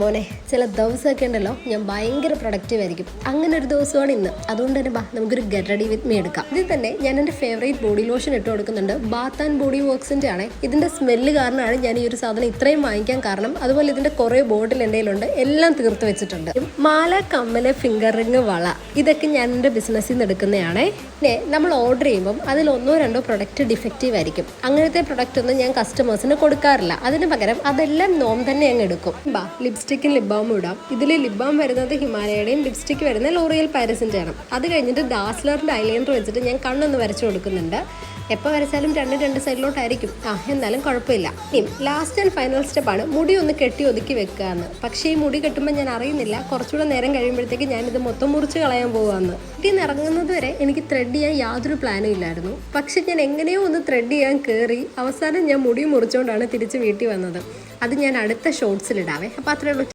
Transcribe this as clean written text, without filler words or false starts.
മോനെ ചില ദിവസമൊക്കെ ഉണ്ടല്ലോ ഞാൻ ഭയങ്കര പ്രൊഡക്റ്റീവ് ആയിരിക്കും. അങ്ങനെ ഒരു ദിവസമാണ് ഇന്ന്. അതുകൊണ്ട് തന്നെ നമുക്കൊരു ഗെറ്റ് റെഡി വിത്ത് മീ എടുക്കാം. ഇതിൽ തന്നെ ഞാൻ എൻ്റെ ഫേവറേറ്റ് ബോഡി ലോഷൻ ഇട്ട് കൊടുക്കുന്നുണ്ട്. ബാത്ത് ആൻഡ് ബോഡി വർക്ക്സിൻ്റെ ആണ്. ഇതിൻ്റെ സ്മെല്ല് കാരണമാണ് ഞാൻ ഈ ഒരു സാധനം ഇത്രയും വാങ്ങിക്കാൻ കാരണം. അതുപോലെ ഇതിൻ്റെ കുറേ ബോട്ടിൽ എൻ്റെ കയ്യിലുണ്ട്, എല്ലാം തീർത്ത് വെച്ചിട്ടുണ്ട്. മാല, കമ്മല്, ഫിംഗർ റിങ്, വള, ഇതൊക്കെ ഞാൻ എൻ്റെ ബിസിനസ്സിൽ നിന്ന് എടുക്കുന്നതാണേ. പിന്നെ നമ്മൾ ഓർഡർ ചെയ്യുമ്പം അതിൽ 1-2 പ്രൊഡക്റ്റ് ഡിഫക്റ്റീവ് ആയിരിക്കും. അങ്ങനത്തെ പ്രൊഡക്റ്റ് ഒന്നും ഞാൻ കസ്റ്റമേഴ്സിന് കൊടുക്കാറില്ല. അതിന് പകരം അതെല്ലാം നോം തന്നെ അങ്ങ് എടുക്കും. ലിപ്സ്റ്റിക്കും ലിപ് ബാമും ഇടാം. ഇതിൽ ലിപ് ബാം വരുന്നത് ഹിമാലയയുടെയും ലിപ്സ്റ്റിക്ക് വരുന്നത് ലോറിയൽ പാരിസിൻ്റെ ആണ്. അത് കഴിഞ്ഞിട്ട് ഡാസ്ലറിൻ്റെ ഐലൈനർ വെച്ചിട്ട് ഞാൻ കണ്ണൊന്ന് വരച്ചു കൊടുക്കുന്നുണ്ട്. എപ്പോൾ വരച്ചാലും രണ്ട് സൈഡിലോട്ടായിരിക്കും, എന്നാലും കുഴപ്പമില്ല. ഇനി ലാസ്റ്റ് ആൻഡ് ഫൈനൽ സ്റ്റെപ്പാണ് മുടി ഒന്ന് കെട്ടി ഒതുക്കി വെക്കുക എന്ന്. പക്ഷേ ഈ മുടി കെട്ടുമ്പോൾ ഞാൻ അറിയുന്നില്ല, കുറച്ചുകൂടെ നേരം കഴിയുമ്പോഴത്തേക്ക് ഞാനിത് മൊത്തം മുറിച്ച് കളയാൻ പോകുകയെന്ന്. വീട്ടിൽ നിന്ന് ഇറങ്ങുന്നത് വരെ എനിക്ക് ത്രെഡ് ചെയ്യാൻ യാതൊരു പ്ലാനും ഇല്ലായിരുന്നു. പക്ഷെ ഞാൻ എങ്ങനെയോ ഒന്ന് ത്രെഡ് ചെയ്യാൻ കയറി അവസാനം ഞാൻ മുടി മുറിച്ചുകൊണ്ടാണ് തിരിച്ച് വീട്ടിൽ വന്നത്. അത് ഞാൻ അടുത്ത ഷോർട്സിലിടാവേ. അപ്പോൾ അത്രയേ ഉള്ളൂ.